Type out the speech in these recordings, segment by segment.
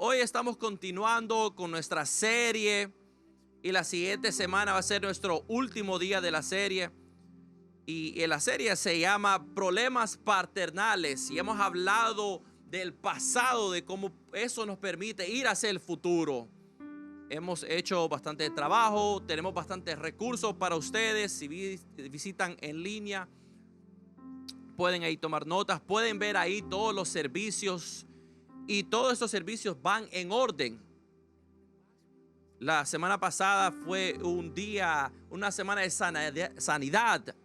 hoy estamos continuando con nuestra serie y la siguiente semana va a ser nuestro último día de la serie. Y la serie se llama Problemas Paternales y hemos hablado del pasado, de cómo eso nos permite ir hacia el futuro. Hemos hecho bastante trabajo, tenemos bastantes recursos para ustedes. Si visitan en línea, pueden ahí tomar notas, pueden ver ahí todos los servicios y todos esos servicios van en orden. La semana pasada fue una semana de sanidad.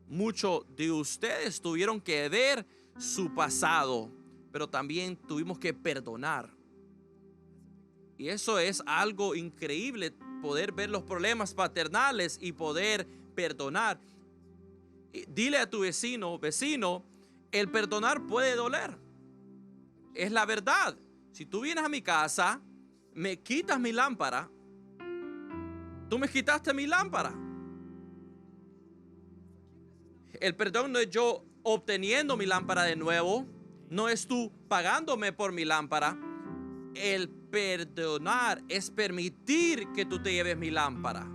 Muchos de ustedes tuvieron que ver su pasado, pero también tuvimos que perdonar. Y eso es algo increíble, poder ver los problemas paternales y poder perdonar. Dile a tu vecino, el perdonar puede doler. Es la verdad. Si tú vienes a mi casa, me quitas mi lámpara, tú me quitaste mi lámpara. El perdón no es yo obteniendo mi lámpara de nuevo, no es tú pagándome por mi lámpara. El perdonar es permitir que tú te lleves mi lámpara.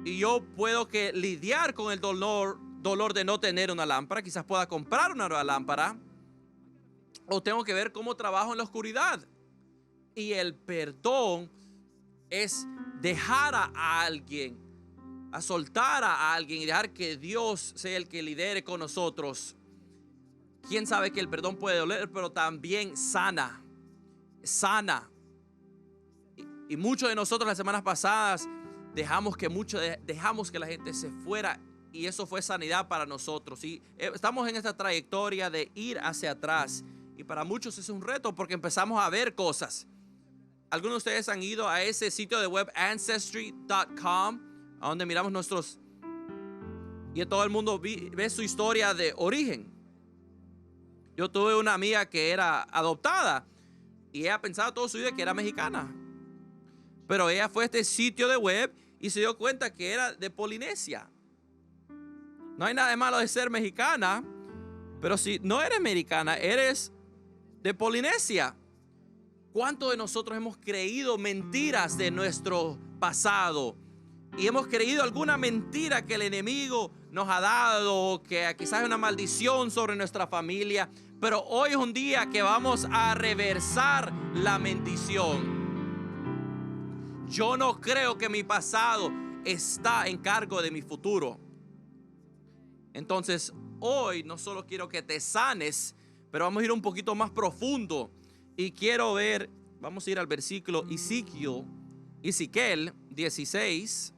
Y yo puedo lidiar con el dolor de no tener una lámpara. Quizás pueda comprar una nueva lámpara. O tengo que ver cómo trabajo en la oscuridad. Y el perdón es dejar a alguien, a soltar a alguien y dejar que Dios sea el que lidere con nosotros. Quién sabe que el perdón puede doler, pero también sana. Y muchos de nosotros las semanas pasadas dejamos que la gente se fuera, y eso fue sanidad para nosotros. Y estamos en esta trayectoria de ir hacia atrás, y para muchos es un reto porque empezamos a ver cosas. Algunos de ustedes han ido a ese sitio de web ancestry.com, a donde miramos y todo el mundo ve su historia de origen. Yo tuve una amiga que era adoptada y ella pensaba toda su vida que era mexicana, pero ella fue a este sitio de web y se dio cuenta que era de Polinesia. No hay nada de malo de ser mexicana, pero si no eres mexicana, eres de Polinesia. ¿Cuántos de nosotros hemos creído mentiras de nuestro pasado? Y hemos creído alguna mentira que el enemigo nos ha dado, que quizás es una maldición sobre nuestra familia. Pero hoy es un día que vamos a reversar la bendición. Yo no creo que mi pasado está en cargo de mi futuro. Entonces, hoy no solo quiero que te sanes, pero vamos a ir un poquito más profundo. Y quiero ver, vamos a ir al versículo Ezequiel 16.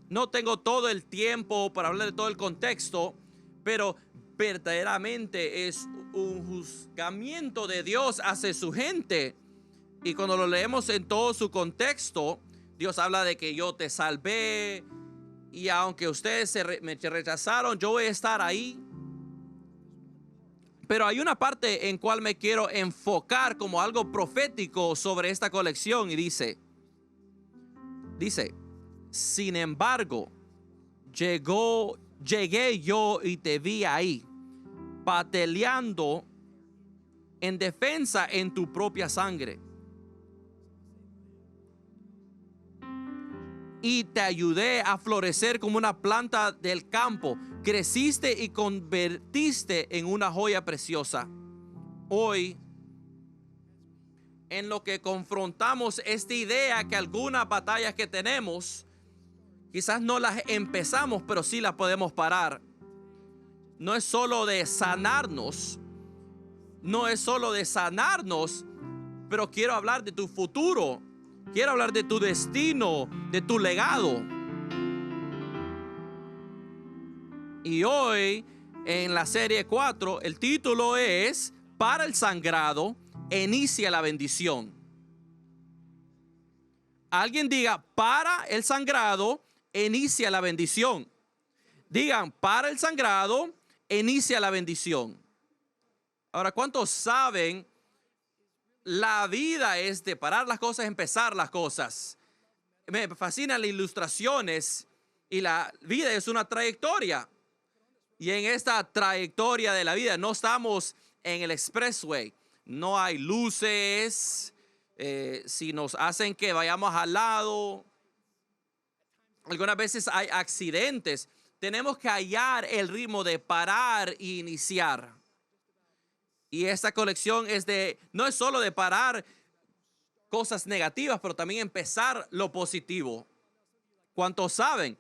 No tengo todo el tiempo para hablar de todo el contexto, pero verdaderamente es un juzgamiento de Dios hacia su gente. Y cuando lo leemos en todo su contexto, Dios habla de que yo te salvé, y aunque ustedes me rechazaron, yo voy a estar ahí. Pero hay una parte en cual me quiero enfocar como algo profético sobre esta colección, y dice, sin embargo, llegué yo y te vi ahí, pataleando en defensa en tu propia sangre. Y te ayudé a florecer como una planta del campo. Creciste y convertiste en una joya preciosa. Hoy, en lo que confrontamos esta idea que algunas batallas que tenemos, quizás no las empezamos, pero sí las podemos parar. No es solo de sanarnos, pero quiero hablar de tu futuro. Quiero hablar de tu destino, de tu legado. Y hoy, en la serie 4, el título es Para el sangrado, inicia la bendición. Alguien diga, para el sangrado, inicia la bendición. Digan, para el sangrado, inicia la bendición. Ahora, ¿cuántos saben? La vida es de parar las cosas, empezar las cosas. Me fascinan las ilustraciones, y la vida es una trayectoria. Y en esta trayectoria de la vida no estamos en el expressway, no hay luces, si nos hacen que vayamos al lado, algunas veces hay accidentes. Tenemos que hallar el ritmo de parar e iniciar. Y esta colección no es solo de parar cosas negativas, pero también empezar lo positivo. ¿Cuántos saben?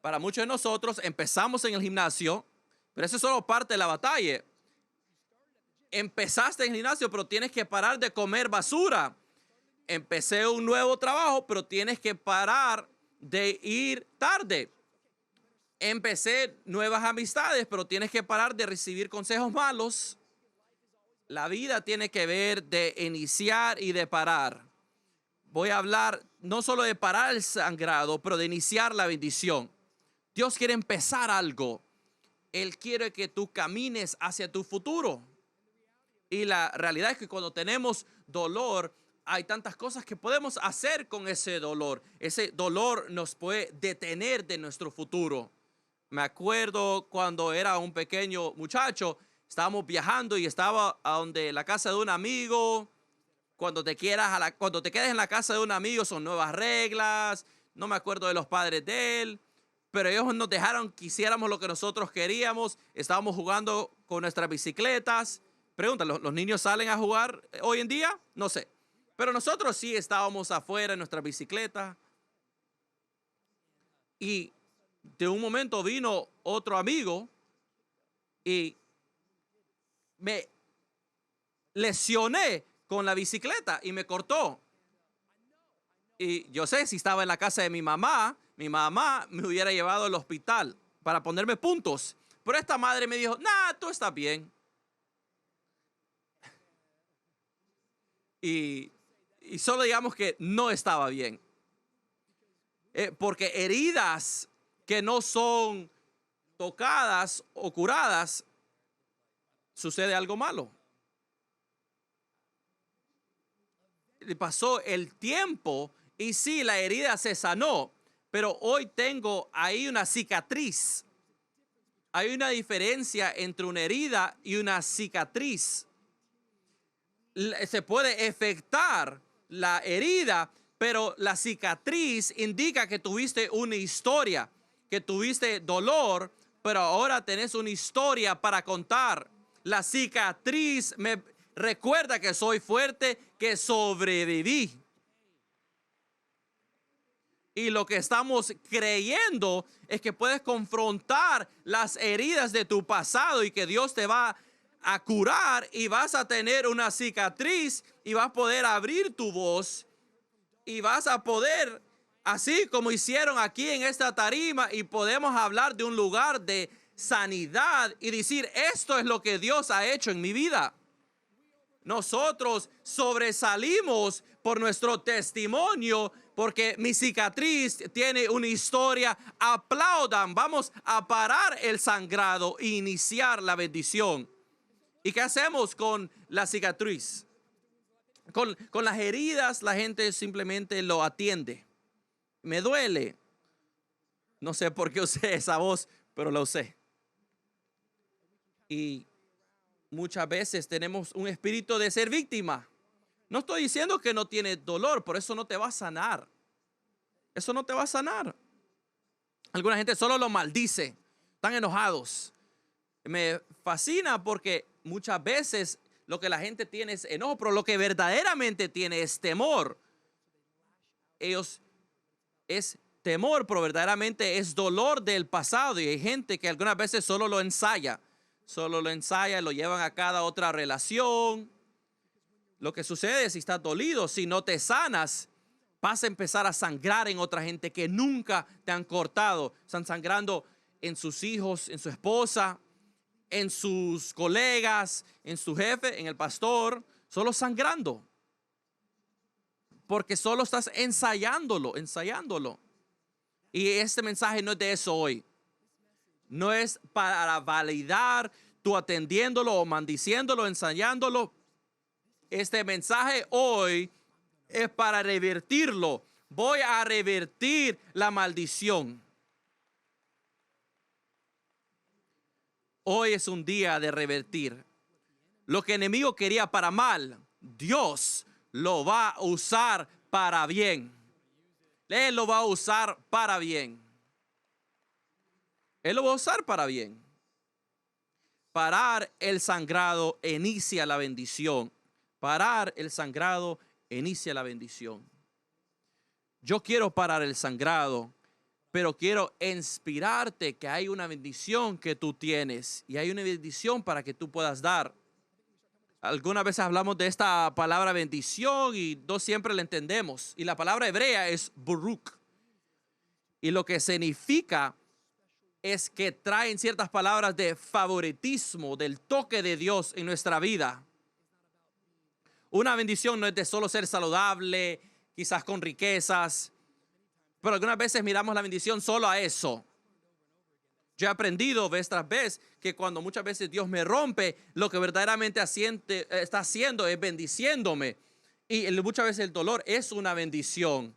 Para muchos de nosotros empezamos en el gimnasio, pero eso es solo parte de la batalla. Empezaste en el gimnasio, pero tienes que parar de comer basura. Empecé un nuevo trabajo, pero tienes que parar de ir tarde. Empecé nuevas amistades, pero tienes que parar de recibir consejos malos. La vida tiene que ver de iniciar y de parar. Voy a hablar no solo de parar el sangrado, pero de iniciar la bendición. Dios quiere empezar algo. Él quiere que tú camines hacia tu futuro. Y la realidad es que cuando tenemos dolor, hay tantas cosas que podemos hacer con ese dolor. Ese dolor nos puede detener de nuestro futuro. Me acuerdo cuando era un pequeño muchacho, estábamos viajando y estaba a donde la casa de un amigo. Cuando te quedes en la casa de un amigo son nuevas reglas. No me acuerdo de los padres de él, pero ellos nos dejaron que hiciéramos lo que nosotros queríamos. Estábamos jugando con nuestras bicicletas. Pregunta, ¿los niños salen a jugar hoy en día? No sé. Pero nosotros sí estábamos afuera en nuestra bicicleta. Y de un momento vino otro amigo y me lesioné con la bicicleta y me cortó. Y yo sé, si estaba en la casa de mi mamá me hubiera llevado al hospital para ponerme puntos. Pero esta madre me dijo, nah, tú estás bien. Y solo digamos que no estaba bien. Porque heridas que no son tocadas o curadas, sucede algo malo. Pasó el tiempo y sí, la herida se sanó, pero hoy tengo ahí una cicatriz. Hay una diferencia entre una herida y una cicatriz. Se puede afectar la herida, pero la cicatriz indica que tuviste una historia, que tuviste dolor, pero ahora tenés una historia para contar. La cicatriz me recuerda que soy fuerte, que sobreviví. Y lo que estamos creyendo es que puedes confrontar las heridas de tu pasado y que Dios te va a curar y vas a tener una cicatriz y vas a poder abrir tu voz y vas a poder, así como hicieron aquí en esta tarima, y podemos hablar de un lugar de sanidad y decir, esto es lo que Dios ha hecho en mi vida. Nosotros sobresalimos por nuestro testimonio, porque mi cicatriz tiene una historia. Aplaudan, vamos a parar el sangrado e iniciar la bendición. ¿Y qué hacemos con la cicatriz? Con las heridas, la gente simplemente lo atiende. Me duele. No sé por qué usé esa voz, pero la usé. Y muchas veces tenemos un espíritu de ser víctima. No estoy diciendo que no tienes dolor, por eso no te va a sanar. Eso no te va a sanar. Alguna gente solo lo maldice, están enojados. Me fascina porque muchas veces lo que la gente tiene es enojo, pero lo que verdaderamente tiene es temor. Ellos es temor, pero verdaderamente es dolor del pasado. Y hay gente que algunas veces solo lo ensaya, lo llevan a cada otra relación. Lo que sucede es, si estás dolido, si no te sanas, vas a empezar a sangrar en otra gente que nunca te han cortado. Están sangrando en sus hijos, en su esposa, en sus colegas, en su jefe, en el pastor, solo sangrando. Porque solo estás ensayándolo. Y este mensaje no es de eso hoy. No es para validar tú atendiéndolo o maldiciéndolo, ensayándolo. Este mensaje hoy es para revertirlo. Voy a revertir la maldición. Hoy es un día de revertir. Lo que el enemigo quería para mal, Dios lo va a usar para bien. Él lo va a usar para bien. Él lo va a usar para bien. Parar el sangrado inicia la bendición. Parar el sangrado inicia la bendición. Yo quiero parar el sangrado, pero quiero inspirarte que hay una bendición que tú tienes y hay una bendición para que tú puedas dar. Algunas veces hablamos de esta palabra bendición y no siempre la entendemos. Y la palabra hebrea es Baruch. Y lo que significa es que traen ciertas palabras de favoritismo, del toque de Dios en nuestra vida. Una bendición no es de solo ser saludable, quizás con riquezas, pero algunas veces miramos la bendición solo a eso. Yo he aprendido vez tras vez que cuando muchas veces Dios me rompe, lo que verdaderamente está haciendo es bendiciéndome. Y muchas veces el dolor es una bendición.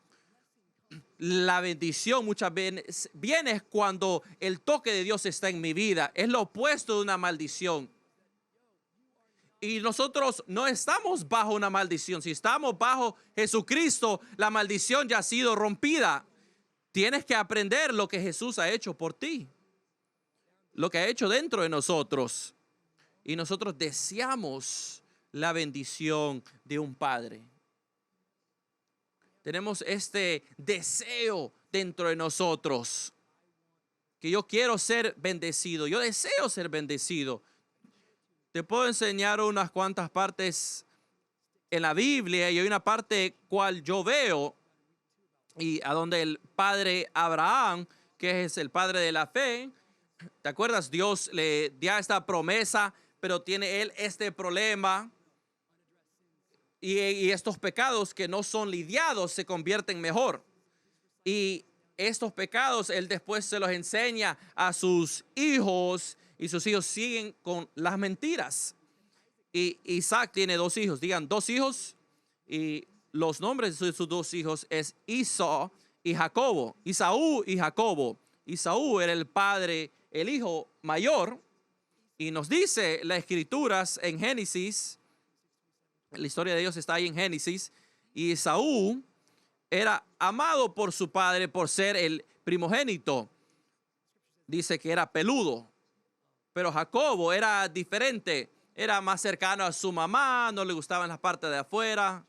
La bendición muchas veces viene cuando el toque de Dios está en mi vida. Es lo opuesto de una maldición. Y nosotros no estamos bajo una maldición. Si estamos bajo Jesucristo, la maldición ya ha sido rompida. Tienes que aprender lo que Jesús ha hecho por ti, lo que ha hecho dentro de nosotros. Y nosotros deseamos la bendición de un Padre. Tenemos este deseo dentro de nosotros, que yo quiero ser bendecido. Yo deseo ser bendecido. Te puedo enseñar unas cuantas partes en la Biblia y hay una parte cual yo veo y a donde el padre Abraham, que es el padre de la fe, ¿te acuerdas? Dios le dio esta promesa, pero tiene él este problema y estos pecados que no son lidiados se convierten mejor. Y estos pecados él después se los enseña a sus hijos y sus hijos siguen con las mentiras. Y Isaac tiene 2 hijos, digan 2 hijos, y los nombres de sus 2 hijos es Isaú y Jacobo. Isaú y Jacobo. Isaú era el padre, el hijo mayor, y nos dice las escrituras en Génesis, la historia de Dios está ahí en Génesis, y Isaú era amado por su padre por ser el primogénito. Dice que era peludo, pero Jacobo era diferente, era más cercano a su mamá, no le gustaban las partes de afuera.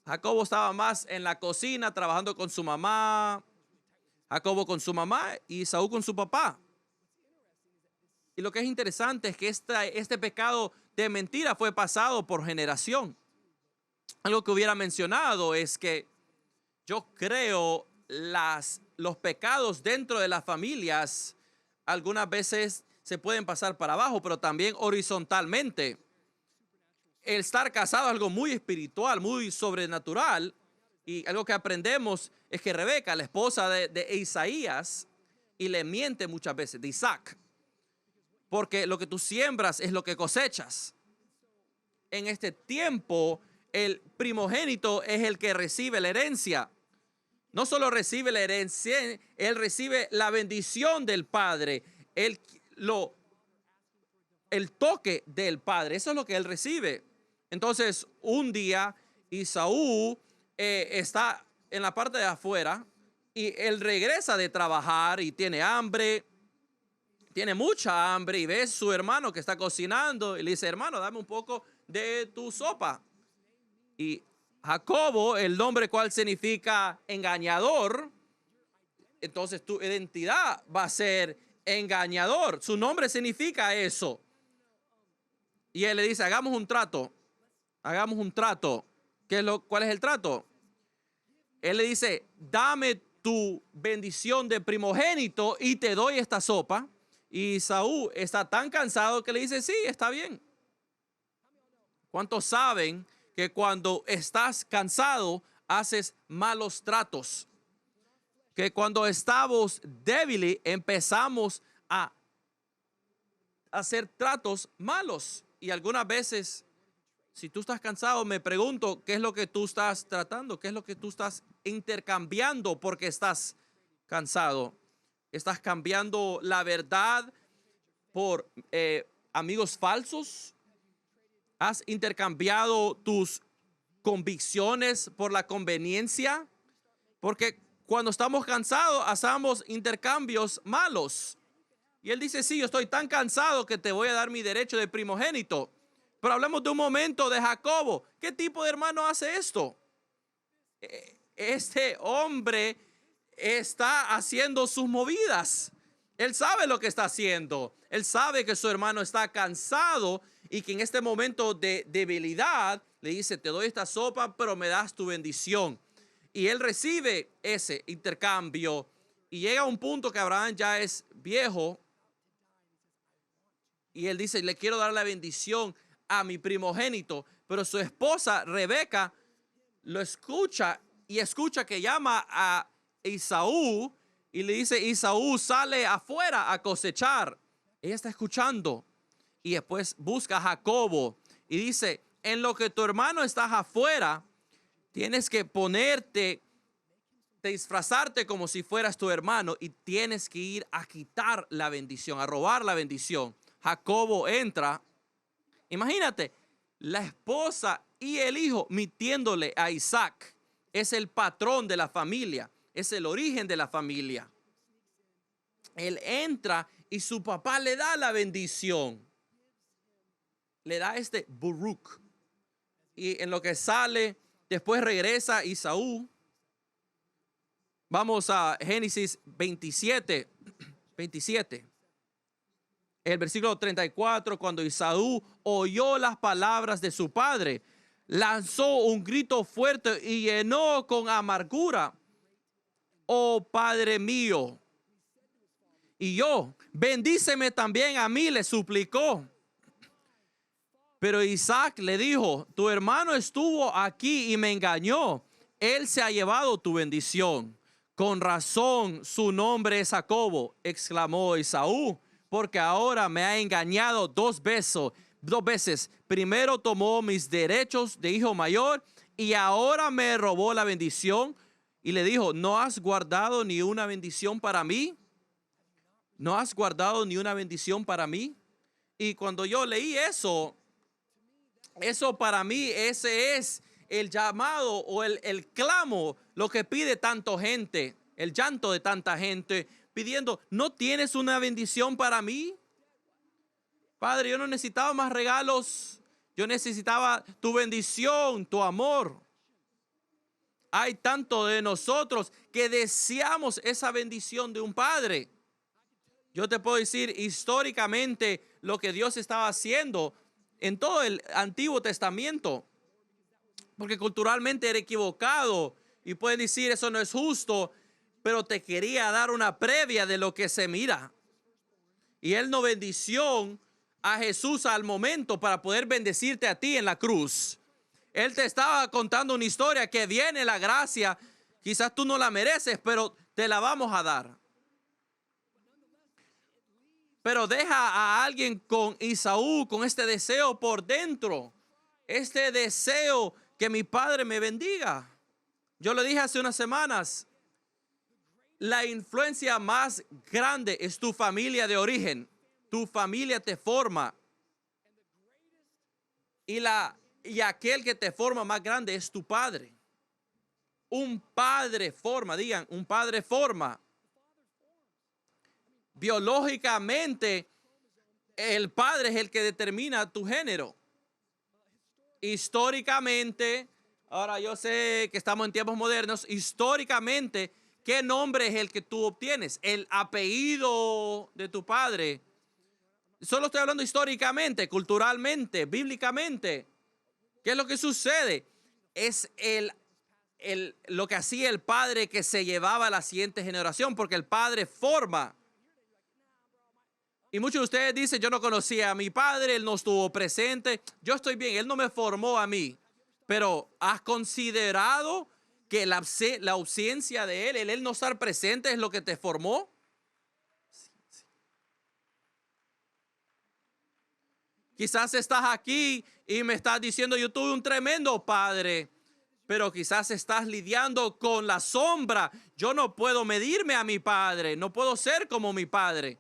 Jacobo estaba más en la cocina trabajando con su mamá. Jacobo con su mamá y Esaú con su papá. Y lo que es interesante es que este pecado de mentira fue pasado por generación. Algo que hubiera mencionado es que yo creo los pecados dentro de las familias algunas veces se pueden pasar para abajo, pero también horizontalmente. El estar casado es algo muy espiritual, muy sobrenatural. Y algo que aprendemos es que Rebeca, la esposa de Isaías, y le miente muchas veces, de Isaac. Porque lo que tú siembras es lo que cosechas. En este tiempo, el primogénito es el que recibe la herencia. No solo recibe la herencia, él recibe la bendición del Padre, el toque del Padre. Eso es lo que él recibe. Entonces, un día, Esaú está en la parte de afuera y él regresa de trabajar y tiene hambre. Tiene mucha hambre y ve a su hermano que está cocinando y le dice, hermano, dame un poco de tu sopa. Y Jacobo, el nombre cual significa engañador, entonces tu identidad va a ser engañador. Su nombre significa eso. Y él le dice, hagamos un trato. Hagamos un trato. ¿Cuál es el trato? Él le dice, dame tu bendición de primogénito y te doy esta sopa. Y Saúl está tan cansado que le dice, sí, está bien. ¿Cuántos saben que cuando estás cansado haces malos tratos? Que cuando estamos débiles empezamos a hacer tratos malos. Y algunas veces, si tú estás cansado, me pregunto, ¿qué es lo que tú estás tratando? ¿Qué es lo que tú estás intercambiando porque estás cansado? ¿Estás cambiando la verdad por amigos falsos? ¿Has intercambiado tus convicciones por la conveniencia? Porque cuando estamos cansados, hacemos intercambios malos. Y él dice, sí, yo estoy tan cansado que te voy a dar mi derecho de primogénito. Pero hablemos de un momento de Jacobo. ¿Qué tipo de hermano hace esto? Este hombre está haciendo sus movidas. Él sabe lo que está haciendo. Él sabe que su hermano está cansado y que en este momento de debilidad le dice, te doy esta sopa, pero me das tu bendición. Y él recibe ese intercambio y llega a un punto que Abraham ya es viejo y él dice, le quiero dar la bendición a mi primogénito, pero su esposa Rebeca lo escucha y escucha que llama a Esaú y le dice, Esaú sale afuera a cosechar. Ella está escuchando y después busca a Jacobo y dice, en lo que tu hermano está afuera, tienes que ponerte, disfrazarte como si fueras tu hermano y tienes que ir a quitar la bendición, a robar la bendición. Jacobo entra. Imagínate, la esposa y el hijo mintiéndole a Isaac. Es el patrón de la familia, es el origen de la familia. Él entra y su papá le da la bendición. Le da este Baruch. Y en lo que sale, después regresa Esaú. Vamos a Génesis 27. El versículo 34, cuando Esaú oyó las palabras de su padre, lanzó un grito fuerte y llenó con amargura. Oh Padre mío. Y yo, bendíceme también a mí, le suplicó. Pero Isaac le dijo, tu hermano estuvo aquí y me engañó. Él se ha llevado tu bendición. Con razón su nombre es Jacobo, exclamó Esaú, porque ahora me ha engañado dos veces. Primero tomó mis derechos de hijo mayor y ahora me robó la bendición. Y le dijo, ¿no has guardado ni una bendición para mí? ¿No has guardado ni una bendición para mí? Y cuando yo leí eso para mí, ese es el llamado o el clamo, lo que pide tanta gente, el llanto de tanta gente, pidiendo, ¿no tienes una bendición para mí? Padre, yo no necesitaba más regalos, yo necesitaba tu bendición, tu amor. Hay tanto de nosotros que deseamos esa bendición de un padre. Yo te puedo decir históricamente lo que Dios estaba haciendo en todo el Antiguo Testamento, porque culturalmente era equivocado y pueden decir eso no es justo, pero te quería dar una previa de lo que se mira. Y él no bendición a Jesús al momento para poder bendecirte a ti en la cruz. Él te estaba contando una historia que viene la gracia, quizás tú no la mereces, pero te la vamos a dar. Pero deja a alguien con Esaú, con este deseo por dentro, este deseo que mi padre me bendiga. Yo le dije hace unas semanas, la influencia más grande es tu familia de origen. Tu familia te forma. Y aquel que te forma más grande es tu padre. Un padre forma, digan, un padre forma. Biológicamente, el padre es el que determina tu género. Históricamente, ahora yo sé que estamos en tiempos modernos, históricamente, ¿qué nombre es el que tú obtienes? El apellido de tu padre. Solo estoy hablando históricamente, culturalmente, bíblicamente. ¿Qué es lo que sucede? Es lo que hacía el padre que se llevaba a la siguiente generación, porque el padre forma. Y muchos de ustedes dicen, yo no conocía a mi padre, él no estuvo presente. Yo estoy bien, él no me formó a mí. Pero ¿has considerado que la ausencia de él, el no estar presente es lo que te formó? Quizás estás aquí y me estás diciendo, yo tuve un tremendo padre, pero quizás estás lidiando con la sombra. Yo no puedo medirme a mi padre, no puedo ser como mi padre.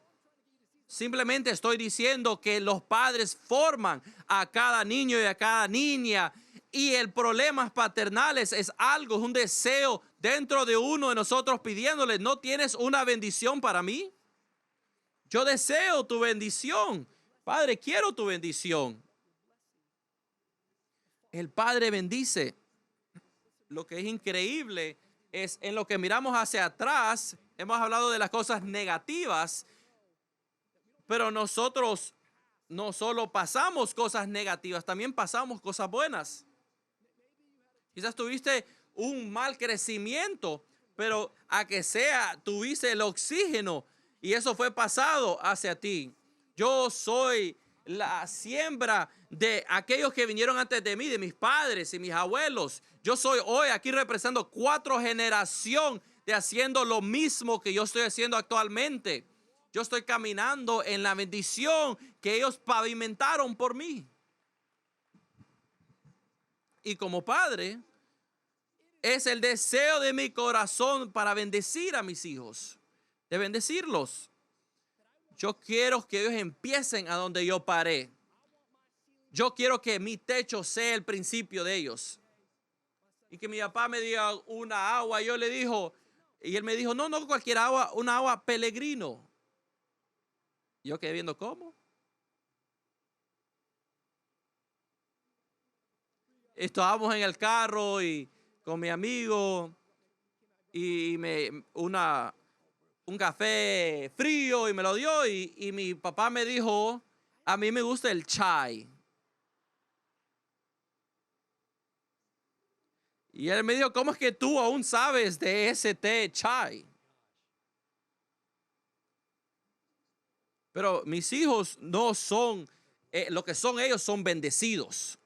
Simplemente estoy diciendo que los padres forman a cada niño y a cada niña. Y el problema paternales es algo, es un deseo dentro de uno de nosotros pidiéndole, ¿no tienes una bendición para mí? Yo deseo tu bendición. Padre, quiero tu bendición. El Padre bendice. Lo que es increíble es en lo que miramos hacia atrás, hemos hablado de las cosas negativas, pero nosotros no solo pasamos cosas negativas, también pasamos cosas buenas. Quizás tuviste un mal crecimiento, pero a que sea, tuviste el oxígeno y eso fue pasado hacia ti. Yo soy la siembra de aquellos que vinieron antes de mí, de mis padres y mis abuelos. Yo soy hoy aquí representando 4 generaciones de haciendo lo mismo que yo estoy haciendo actualmente. Yo estoy caminando en la bendición que ellos pavimentaron por mí. Y como padre, es el deseo de mi corazón para bendecir a mis hijos, de bendecirlos. Yo quiero que ellos empiecen a donde yo paré. Yo quiero que mi techo sea el principio de ellos. Y que mi papá me diga una agua, yo le dijo, y él me dijo, no cualquier agua, una agua Pellegrino. Yo quedé viendo cómo. Estábamos en el carro y con mi amigo y un café frío y me lo dio y mi papá me dijo, a mí me gusta el chai. Y él me dijo, ¿cómo es que tú aún sabes de ese té chai? Pero mis hijos no son, lo que son ellos son bendecidos.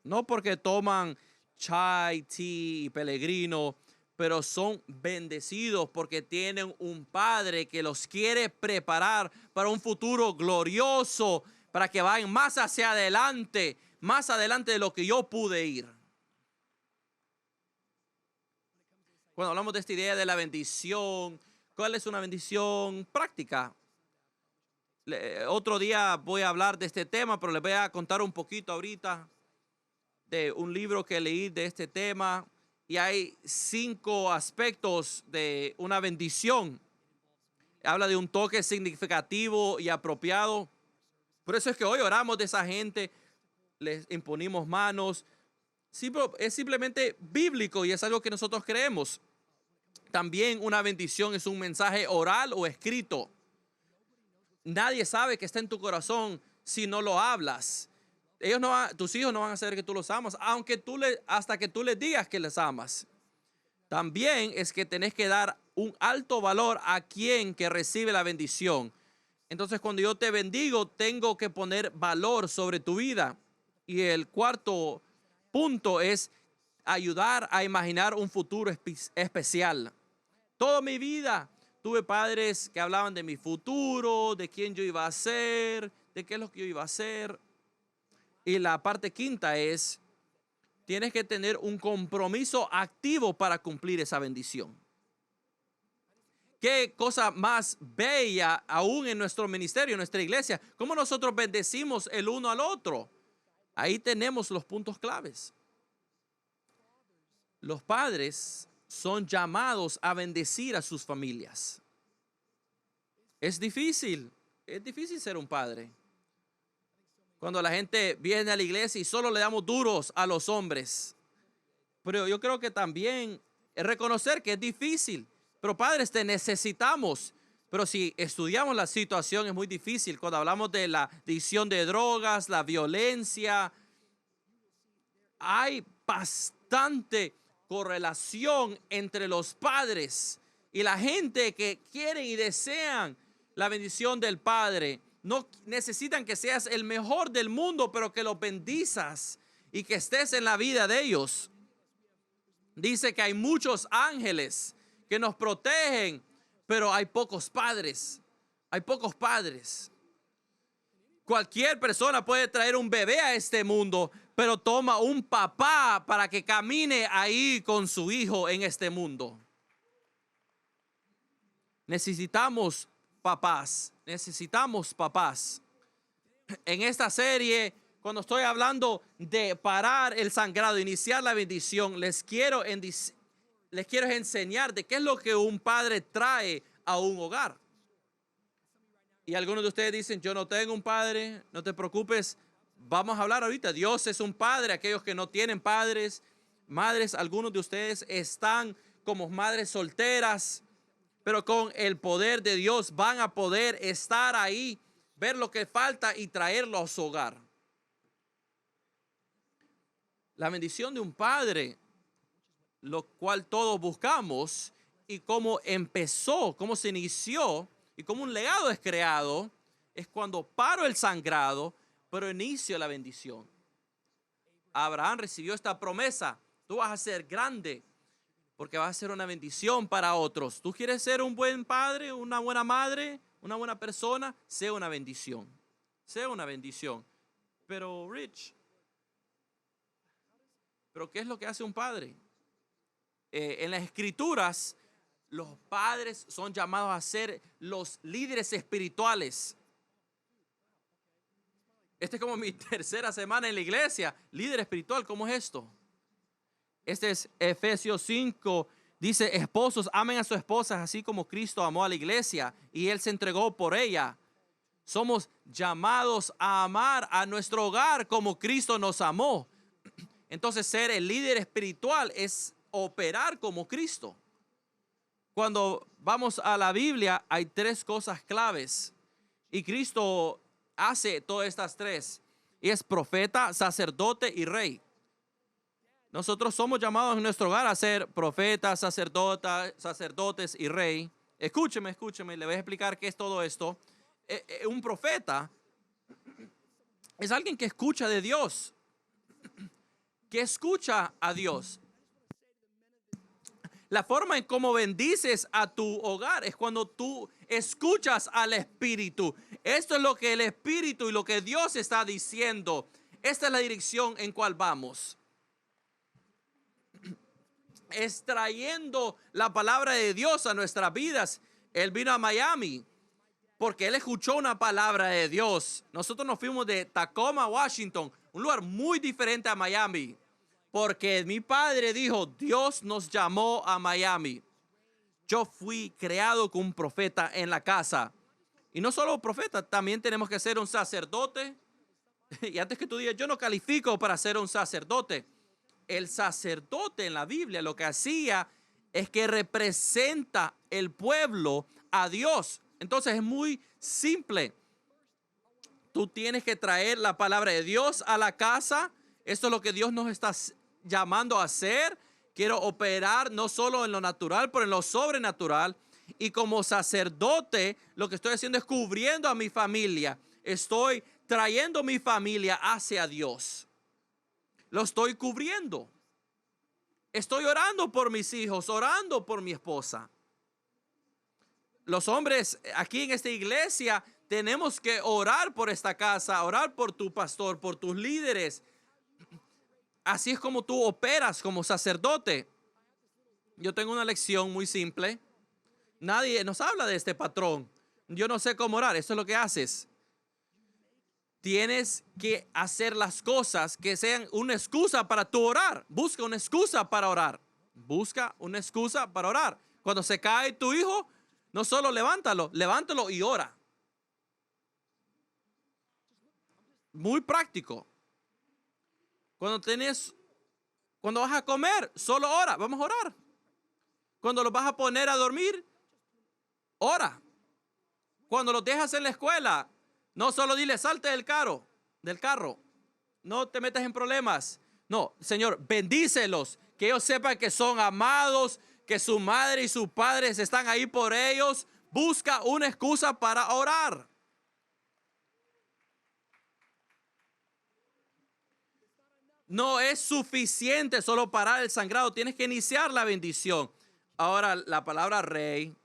No porque toman chai, tea y Pellegrino, pero son bendecidos porque tienen un padre que los quiere preparar para un futuro glorioso, para que vayan más hacia adelante, más adelante de lo que yo pude ir. Cuando hablamos de esta idea de la bendición, ¿cuál es una bendición práctica? Otro día voy a hablar de este tema, pero les voy a contar un poquito ahorita de un libro que leí de este tema. Y hay 5 aspectos de una bendición. Habla de un toque significativo y apropiado. Por eso es que hoy oramos de esa gente, les imponimos manos. Es simplemente bíblico y es algo que nosotros creemos. También una bendición es un mensaje oral o escrito. Nadie sabe que está en tu corazón si no lo hablas. Tus hijos no van a saber que tú los amas, hasta que tú les digas que les amas. También es que tenés que dar un alto valor a quien que recibe la bendición. Entonces, cuando yo te bendigo, tengo que poner valor sobre tu vida. Y el cuarto punto es ayudar a imaginar un futuro especial. Toda mi vida tuve padres que hablaban de mi futuro, de quién yo iba a ser, de qué es lo que yo iba a hacer. Y la parte quinta es, tienes que tener un compromiso activo para cumplir esa bendición. Qué cosa más bella aún en nuestro ministerio, en nuestra iglesia. Cómo nosotros bendecimos el uno al otro. Ahí tenemos los puntos claves. Los padres son llamados a bendecir a sus familias. Es difícil ser un padre. Cuando la gente viene a la iglesia y solo le damos duros a los hombres. Pero yo creo que también es reconocer que es difícil. Pero padres, te necesitamos. Pero si estudiamos la situación es muy difícil. Cuando hablamos de la adicción de drogas, la violencia, hay bastante correlación entre los padres y la gente que quieren y desean la bendición del Padre. No necesitan que seas el mejor del mundo, pero que los bendizas y que estés en la vida de ellos. Dice que hay muchos ángeles que nos protegen, pero hay pocos padres. Hay pocos padres. Cualquier persona puede traer un bebé a este mundo, pero toma un papá para que camine ahí con su hijo en este mundo. Necesitamos papás, necesitamos papás. En esta serie, cuando estoy hablando de parar el sangrado, iniciar la bendición, les quiero enseñar de qué es lo que un padre trae a un hogar. Y algunos de ustedes dicen, yo no tengo un padre, no te preocupes, vamos a hablar ahorita. Dios es un padre, aquellos que no tienen padres, madres, algunos de ustedes están como madres solteras, pero con el poder de Dios van a poder estar ahí, ver lo que falta y traerlo a su hogar. La bendición de un padre, lo cual todos buscamos, y cómo empezó, cómo se inició y cómo un legado es creado, es cuando paro el sangrado, pero inicio la bendición. Abraham recibió esta promesa: tú vas a ser grande porque vas a ser una bendición para otros. ¿Tú quieres ser un buen padre, una buena madre, una buena persona? Sea una bendición. Sea una bendición. Pero Rich, ¿pero qué es lo que hace un padre? En las escrituras, los padres son llamados a ser los líderes espirituales. Esta es como mi tercera semana en la iglesia. Líder espiritual, ¿cómo es esto? Este es Efesios 5. Dice, esposos, amen a sus esposas así como Cristo amó a la iglesia y Él se entregó por ella. Somos llamados a amar a nuestro hogar como Cristo nos amó. Entonces, ser el líder espiritual es operar como Cristo. Cuando vamos a la Biblia, hay tres cosas claves. Y Cristo hace todas estas tres. Y es profeta, sacerdote y rey. Nosotros somos llamados en nuestro hogar a ser profetas, sacerdotes y rey. Escúcheme, le voy a explicar qué es todo esto. Un profeta es alguien que escucha de Dios, que escucha a Dios. La forma en cómo bendices a tu hogar es cuando tú escuchas al Espíritu. Esto es lo que el Espíritu y lo que Dios está diciendo. Esta es la dirección en cual vamos. Extrayendo la palabra de Dios a nuestras vidas. Él vino a Miami porque él escuchó una palabra de Dios. Nosotros nos fuimos de Tacoma, Washington, un lugar muy diferente a Miami, porque mi padre dijo, Dios nos llamó a Miami. Yo fui creado como un profeta en la casa. Y no solo profeta, también tenemos que ser un sacerdote. Y antes que tú digas, yo no califico para ser un sacerdote. El sacerdote en la Biblia lo que hacía es que representa el pueblo a Dios. Entonces es muy simple. Tú tienes que traer la palabra de Dios a la casa. Esto es lo que Dios nos está llamando a hacer. Quiero operar no solo en lo natural, pero en lo sobrenatural. Y como sacerdote, lo que estoy haciendo es cubriendo a mi familia. Estoy trayendo mi familia hacia Dios. Lo estoy cubriendo. Estoy orando por mis hijos, orando por mi esposa. Los hombres aquí en esta iglesia tenemos que orar por esta casa, orar por tu pastor, por tus líderes. Así es como tú operas como sacerdote. Yo tengo una lección muy simple. Nadie nos habla de este patrón. Yo no sé cómo orar. Esto es lo que haces. Tienes que hacer las cosas que sean una excusa para tu orar. Busca una excusa para orar. Busca una excusa para orar. Cuando se cae tu hijo, no solo levántalo y ora. Muy práctico. Cuando vas a comer, solo ora. Vamos a orar. Cuando los vas a poner a dormir, ora. Cuando los dejas en la escuela, no solo dile, salte del carro. No te metas en problemas. No, Señor, bendícelos. Que ellos sepan que son amados, que su madre y sus padres están ahí por ellos. Busca una excusa para orar. No es suficiente solo parar el sangrado. Tienes que iniciar la bendición. Ahora, la palabra rey.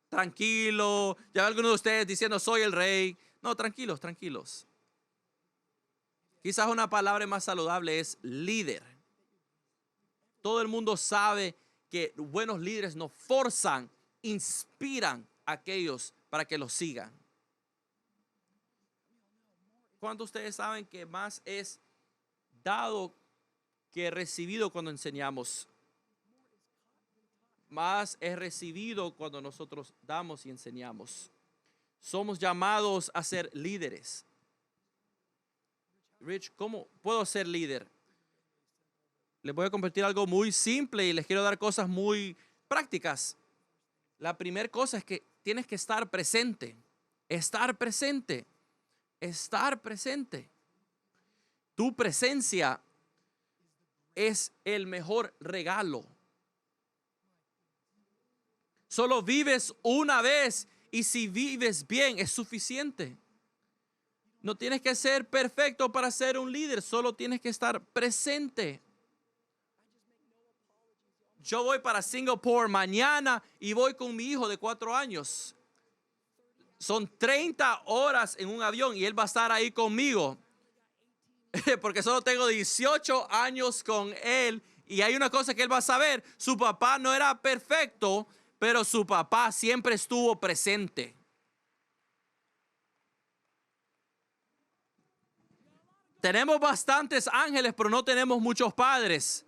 Tranquilo. Ya algunos de ustedes diciendo, soy el rey. No, tranquilos. Quizás una palabra más saludable es líder. Todo el mundo sabe que buenos líderes nos forzan, inspiran a aquellos para que los sigan. ¿Cuántos de ustedes saben que más es dado que recibido cuando enseñamos? Más es recibido cuando nosotros damos y enseñamos. Somos llamados a ser líderes. Rich, ¿cómo puedo ser líder? Les voy a compartir algo muy simple y les quiero dar cosas muy prácticas. La primera cosa es que tienes que estar presente. Estar presente. Estar presente. Tu presencia es el mejor regalo. Solo vives una vez y si vives bien es suficiente. No tienes que ser perfecto para ser un líder, solo tienes que estar presente. Yo voy para Singapur mañana y voy con mi hijo de 4 años. Son 30 horas en un avión y él va a estar ahí conmigo. Porque solo tengo 18 años con él. Y hay una cosa que él va a saber. Su papá no era perfecto, pero su papá siempre estuvo presente. Tenemos bastantes ángeles, pero no tenemos muchos padres.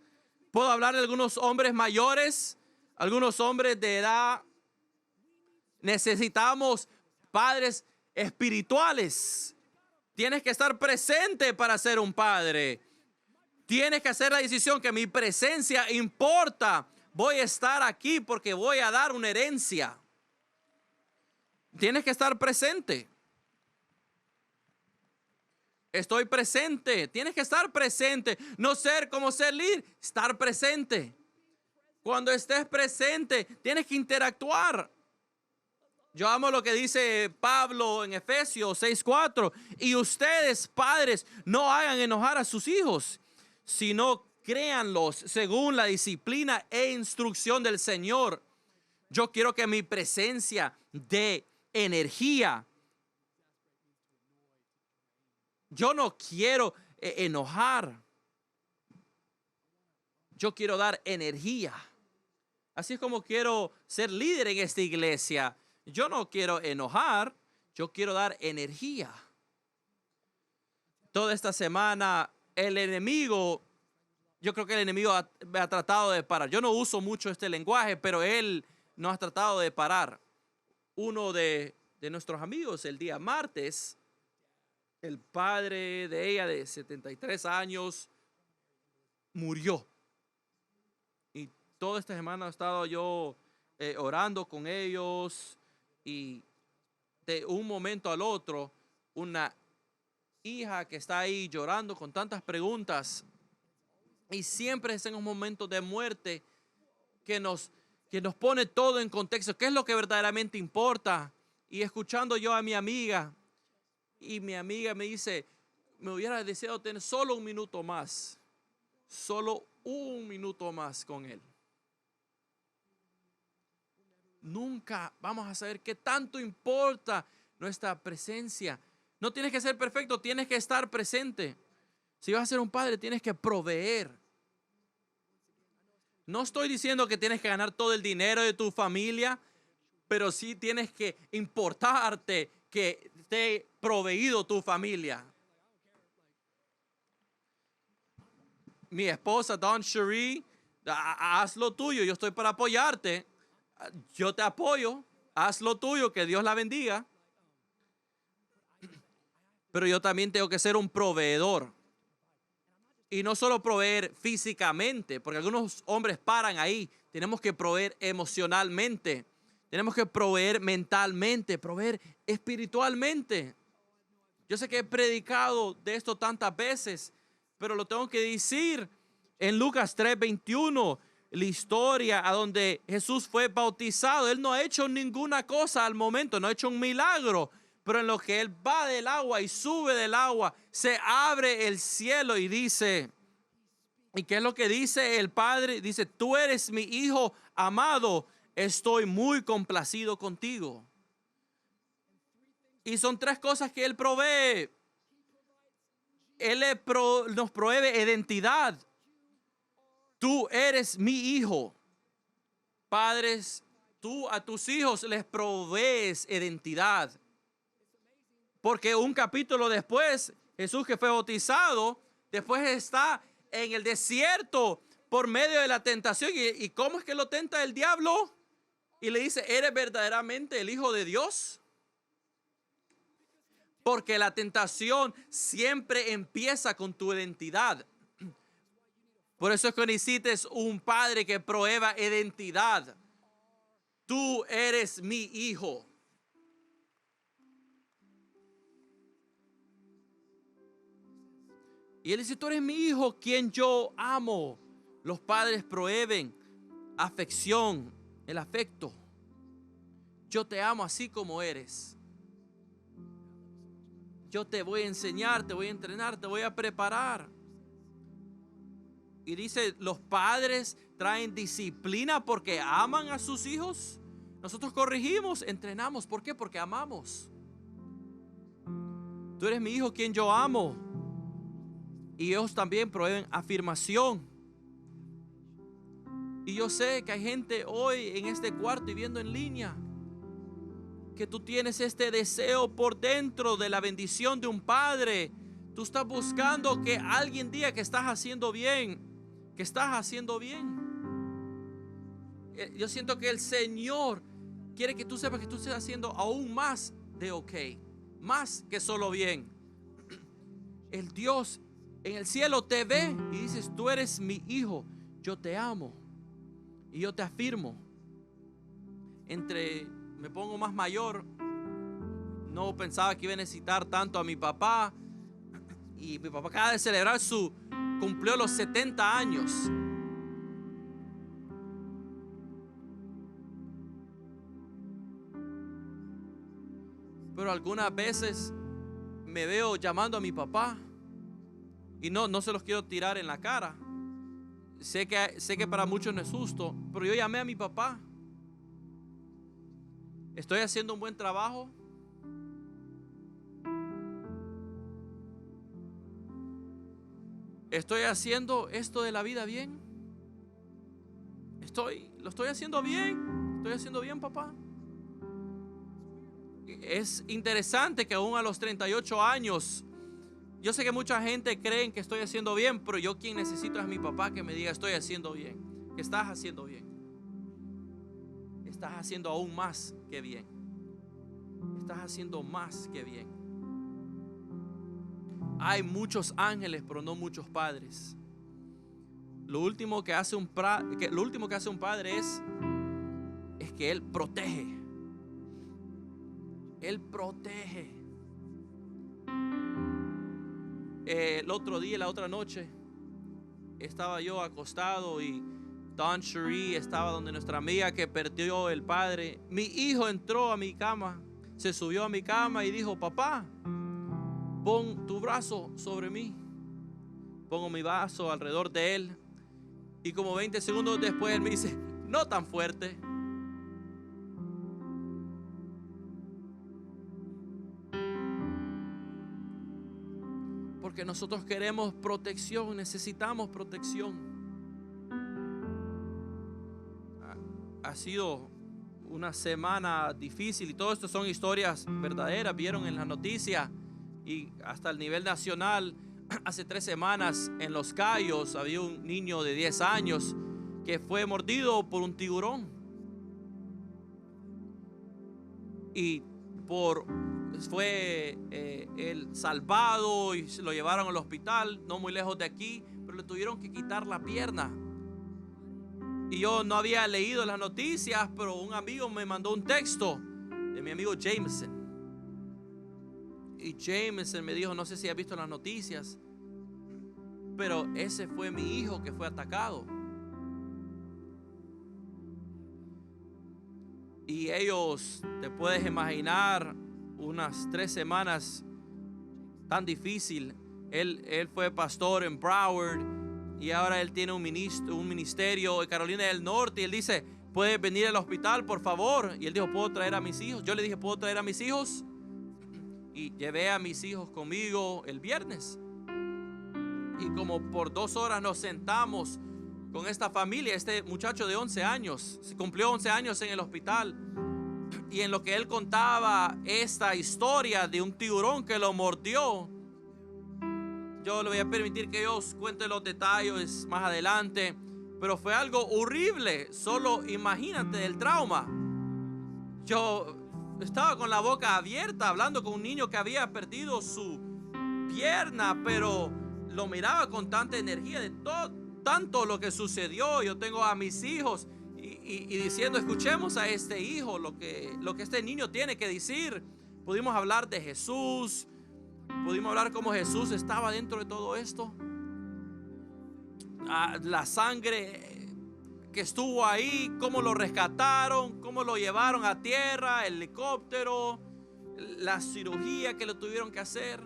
Puedo hablar de algunos hombres mayores, algunos hombres de edad. Necesitamos padres espirituales. Tienes que estar presente para ser un padre. Tienes que hacer la decisión que mi presencia importa. Voy a estar aquí porque voy a dar una herencia. Tienes que estar presente. Estoy presente. Tienes que estar presente. No ser como ser líder. Estar presente. Cuando estés presente, tienes que interactuar. Yo amo lo que dice Pablo en Efesios 6:4. Y ustedes, padres, no hagan enojar a sus hijos, sino créanlos según la disciplina e instrucción del Señor. Yo quiero que mi presencia dé energía. Yo no quiero enojar. Yo quiero dar energía. Así es como quiero ser líder en esta iglesia. Yo no quiero enojar, yo quiero dar energía. Toda esta semana el enemigo, yo creo que el enemigo me ha tratado de parar. Yo no uso mucho este lenguaje, pero él nos ha tratado de parar. Uno de nuestros amigos el día martes, el padre de ella de 73 años murió. Y toda esta semana he estado yo orando con ellos. Y de un momento al otro, una hija que está ahí llorando con tantas preguntas. Y siempre es en un momento de muerte que nos pone todo en contexto. ¿Qué es lo que verdaderamente importa? Y escuchando yo a mi amiga, y mi amiga me dice, me hubiera deseado tener solo un minuto más. Solo un minuto más con él. Nunca vamos a saber qué tanto importa nuestra presencia. No tienes que ser perfecto, tienes que estar presente. Si vas a ser un padre, tienes que proveer. No estoy diciendo que tienes que ganar todo el dinero de tu familia, pero sí tienes que importarte que esté proveído tu familia. Mi esposa, Dawn Cherie, haz lo tuyo, yo estoy para apoyarte. Yo te apoyo, haz lo tuyo, que Dios la bendiga. Pero yo también tengo que ser un proveedor. Y no solo proveer físicamente, porque algunos hombres paran ahí. Tenemos que proveer emocionalmente. Tenemos que proveer mentalmente, proveer espiritualmente. Yo sé que he predicado de esto tantas veces, pero lo tengo que decir. En Lucas 3:21, la historia a donde Jesús fue bautizado, Él no ha hecho ninguna cosa al momento, no ha hecho un milagro, pero en lo que Él va del agua y sube del agua, se abre el cielo y dice, ¿y qué es lo que dice el Padre? Dice, tú eres mi hijo amado, estoy muy complacido contigo. Y son 3 cosas que Él provee. nos provee identidad. Tú eres mi hijo. Padres, tú a tus hijos les provees identidad. Porque un capítulo después, Jesús, que fue bautizado, después está en el desierto por medio de la tentación. ¿Y cómo es que lo tenta el diablo? Y le dice, ¿eres verdaderamente el Hijo de Dios? Porque la tentación siempre empieza con tu identidad. Por eso es que necesitas un padre que provea identidad. Tú eres mi hijo. Y él dice, tú eres mi hijo, quien yo amo. Los padres proveen afección, el afecto. Yo te amo así como eres. Yo te voy a enseñar, te voy a entrenar, te voy a preparar. Y dice, los padres traen disciplina porque aman a sus hijos. Nosotros corregimos, entrenamos. ¿Por qué? Porque amamos. Tú eres mi hijo, quien yo amo. Y ellos también proveen afirmación. Y yo sé que hay gente hoy en este cuarto y viendo en línea que tú tienes este deseo por dentro de la bendición de un padre. Tú estás buscando que alguien diga que estás haciendo bien, que estás haciendo bien. Yo siento que el Señor quiere que tú sepas que tú estés haciendo aún más de ok, más que solo bien. El Dios en el cielo te ve y dices, tú eres mi hijo, yo te amo y yo te afirmo. Me pongo más mayor, no pensaba que iba a necesitar tanto a mi papá. Y mi papá acaba de celebrar cumplió los 70 años. Pero algunas veces me veo llamando a mi papá y no se los quiero tirar en la cara. Sé que para muchos no es justo, pero yo llamé a mi papá. ¿Estoy haciendo un buen trabajo? ¿Estoy haciendo esto de la vida bien? ¿Lo estoy haciendo bien? ¿Estoy haciendo bien, papá? Es interesante que aún a los 38 años, yo sé que mucha gente cree que estoy haciendo bien, pero yo quien necesito es mi papá que me diga, estoy haciendo bien. ¿Qué estás haciendo bien? Estás haciendo aún más que bien. Estás haciendo más que bien. Hay muchos ángeles, pero no muchos padres. Lo último que hace un padre es que él protege. Él protege. El otro día, la otra noche, estaba yo acostado y Don Cherie estaba donde nuestra amiga que perdió el padre. Mi hijo entró a mi cama, se subió a mi cama y dijo, papá, pon tu brazo sobre mí. Pongo mi brazo alrededor de él. Y como 20 segundos después él me dice, no tan fuerte. Porque nosotros queremos protección, necesitamos protección. Ha sido una semana difícil y todo esto son historias verdaderas. Vieron en las noticias y hasta el nivel nacional. Hace 3 semanas en Los Cayos había un niño de 10 años que fue mordido por un tiburón. Y fue él salvado y lo llevaron al hospital, no muy lejos de aquí, pero le tuvieron que quitar la pierna. Y yo no había leído las noticias, pero un amigo me mandó un texto de mi amigo Jameson. Y Jameson me dijo, no sé si has visto las noticias, pero ese fue mi hijo que fue atacado. Y ellos, te puedes imaginar, unas 3 semanas tan difícil. Él fue pastor en Broward y ahora él tiene un ministerio en Carolina del Norte. Y él dice, ¿puedes venir al hospital, por favor? Y él dijo, ¿puedo traer a mis hijos? Yo le dije, ¿puedo traer a mis hijos? Y llevé a mis hijos conmigo el viernes. y como por 2 horas nos sentamos con esta familia. Este muchacho de 11 años, se cumplió 11 años en el hospital. Y en lo que él contaba esta historia de un tiburón que lo mordió, yo le voy a permitir que yo os cuente los detalles más adelante, pero fue algo horrible. Solo imagínate el trauma. Yo estaba con la boca abierta hablando con un niño que había perdido su pierna, pero lo miraba con tanta energía de tanto lo que sucedió. Yo tengo a mis hijos y diciendo, escuchemos a este hijo, lo que este niño tiene que decir. Pudimos hablar de Jesús, pudimos hablar cómo Jesús estaba dentro de todo esto. La sangre que estuvo ahí, cómo lo rescataron, cómo lo llevaron a tierra, el helicóptero, la cirugía que le tuvieron que hacer.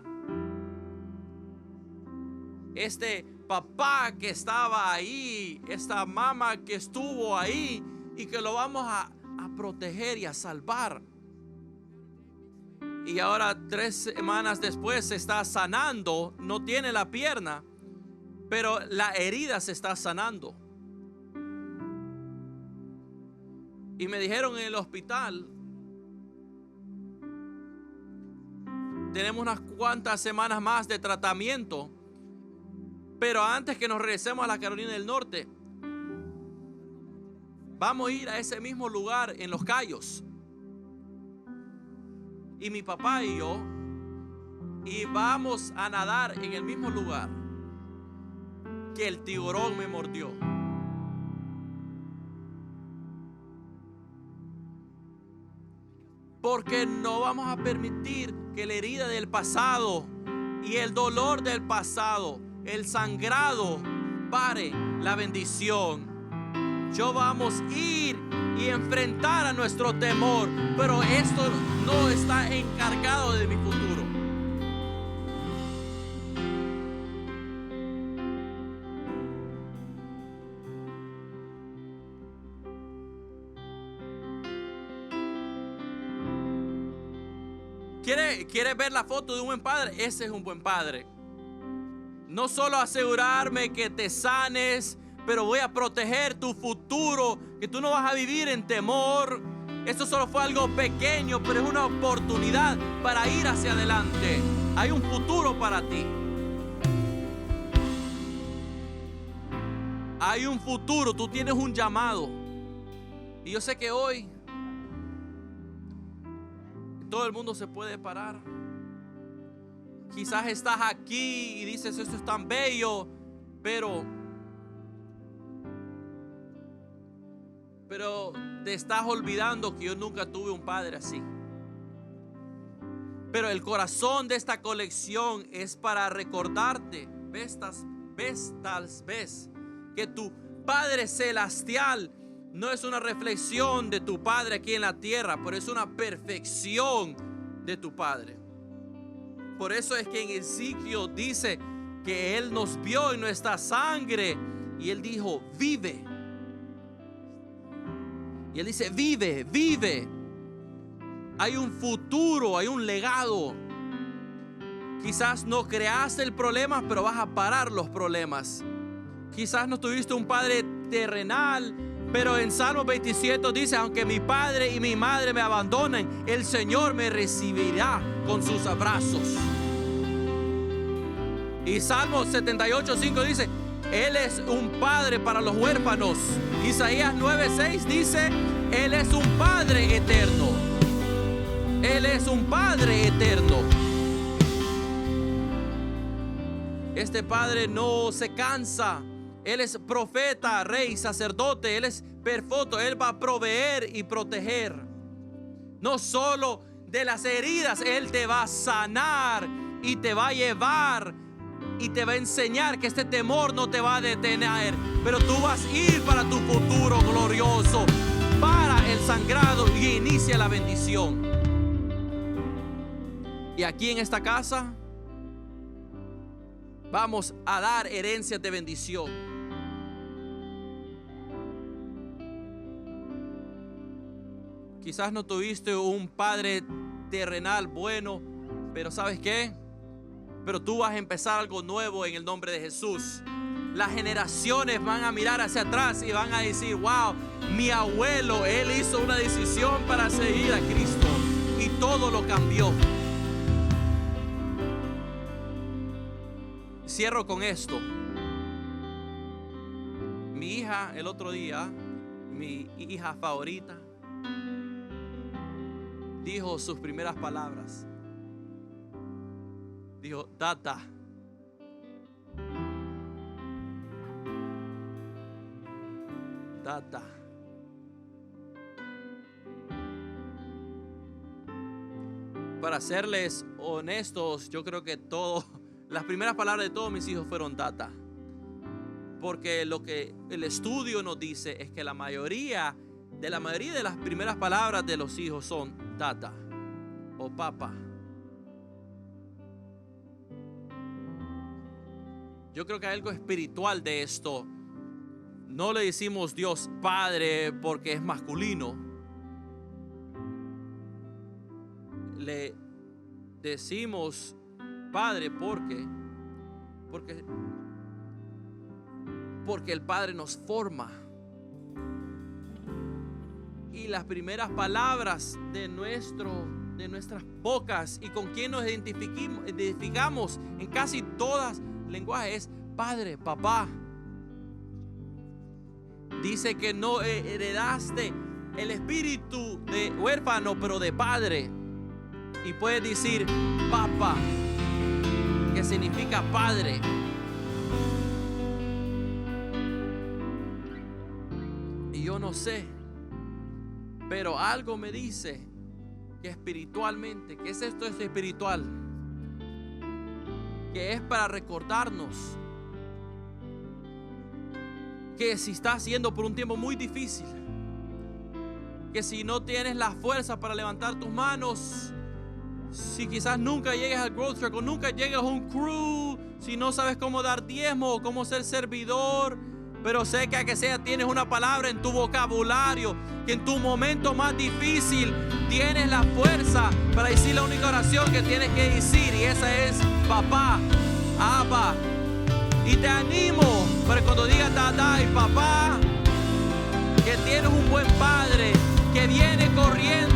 Este papá que estaba ahí, esta mamá que estuvo ahí y que lo vamos a proteger y a salvar. Y ahora 3 semanas después se está sanando, no tiene la pierna, pero la herida se está sanando. Y me dijeron en el hospital, tenemos unas cuantas semanas más de tratamiento, pero antes que nos regresemos a la Carolina del Norte, vamos a ir a ese mismo lugar en Los Cayos. Y mi papá y yo, y vamos a nadar en el mismo lugar que el tiburón me mordió. Porque no vamos a permitir que la herida del pasado y el dolor del pasado, el sangrado, pare la bendición. Yo vamos a ir y enfrentar a nuestro temor, pero esto no está encargado de mi futuro. ¿Quiere ver la foto de un buen padre? Ese es un buen padre. No solo asegurarme que te sanes, pero voy a proteger tu futuro, que tú no vas a vivir en temor. Esto solo fue algo pequeño, pero es una oportunidad para ir hacia adelante. Hay un futuro para ti. Hay un futuro, tú tienes un llamado. Y yo sé que hoy todo el mundo se puede parar. Quizás estás aquí y dices, esto es tan bello, pero te estás olvidando que yo nunca tuve un padre así. Pero el corazón de esta colección es para recordarte, vez que tu Padre Celestial no es una reflexión de tu Padre aquí en la tierra, pero es una perfección de tu Padre. Por eso es que en Ezequiel dice que Él nos vio en nuestra sangre y Él dijo, vive. Y Él dice, vive, vive. Hay un futuro, hay un legado. Quizás no creaste el problema, pero vas a parar los problemas. Quizás no tuviste un padre terrenal, pero en Salmo 27 dice, aunque mi padre y mi madre me abandonen, el Señor me recibirá con sus abrazos. Y Salmo 78:5 dice, Él es un padre para los huérfanos. Isaías 9:6 dice, Él es un padre eterno. Él es un padre eterno. Este padre no se cansa. Él es profeta, rey, sacerdote. Él es perfecto. Él va a proveer y proteger. No solo de las heridas, Él te va a sanar y te va a llevar y te va a enseñar que este temor no te va a detener, pero tú vas a ir para tu futuro glorioso, para el sangrado, y inicia la bendición. Y aquí en esta casa vamos a dar herencias de bendición. Quizás no tuviste un padre terrenal bueno, pero ¿sabes qué? pero tú vas a empezar algo nuevo en el nombre de Jesús. Las generaciones van a mirar hacia atrás y van a decir, wow, mi abuelo, él hizo una decisión para seguir a Cristo y todo lo cambió. Cierro con esto. Mi hija el otro día, mi hija favorita, dijo sus primeras palabras. Dijo, Tata. Tata. Para serles honestos, yo creo que las primeras palabras de todos mis hijos fueron Tata. Porque lo que el estudio nos dice es que la mayoría de las primeras palabras de los hijos son Tata o Papá. Yo creo que hay algo espiritual de esto. No le decimos Dios Padre porque es masculino. Le decimos Padre porque el Padre nos forma. Y las primeras palabras de nuestras bocas y con quien nos identificamos en casi todas lenguajes es Padre, Papá. Dice que no heredaste el espíritu de huérfano, pero de padre. Y puedes decir Papa, que significa padre. Y yo no sé, pero algo me dice que espiritualmente, que esto es espiritual, que es para recordarnos que si estás yendo por un tiempo muy difícil, que si no tienes la fuerza para levantar tus manos, si quizás nunca llegues al growth track o nunca llegues a un crew, si no sabes cómo dar diezmo o cómo ser servidor, pero sé que a que sea tienes una palabra en tu vocabulario, que en tu momento más difícil tienes la fuerza para decir la única oración que tienes que decir, y esa es Papá, Abba. Y te animo para cuando digas Tata y Papá, que tienes un buen padre que viene corriendo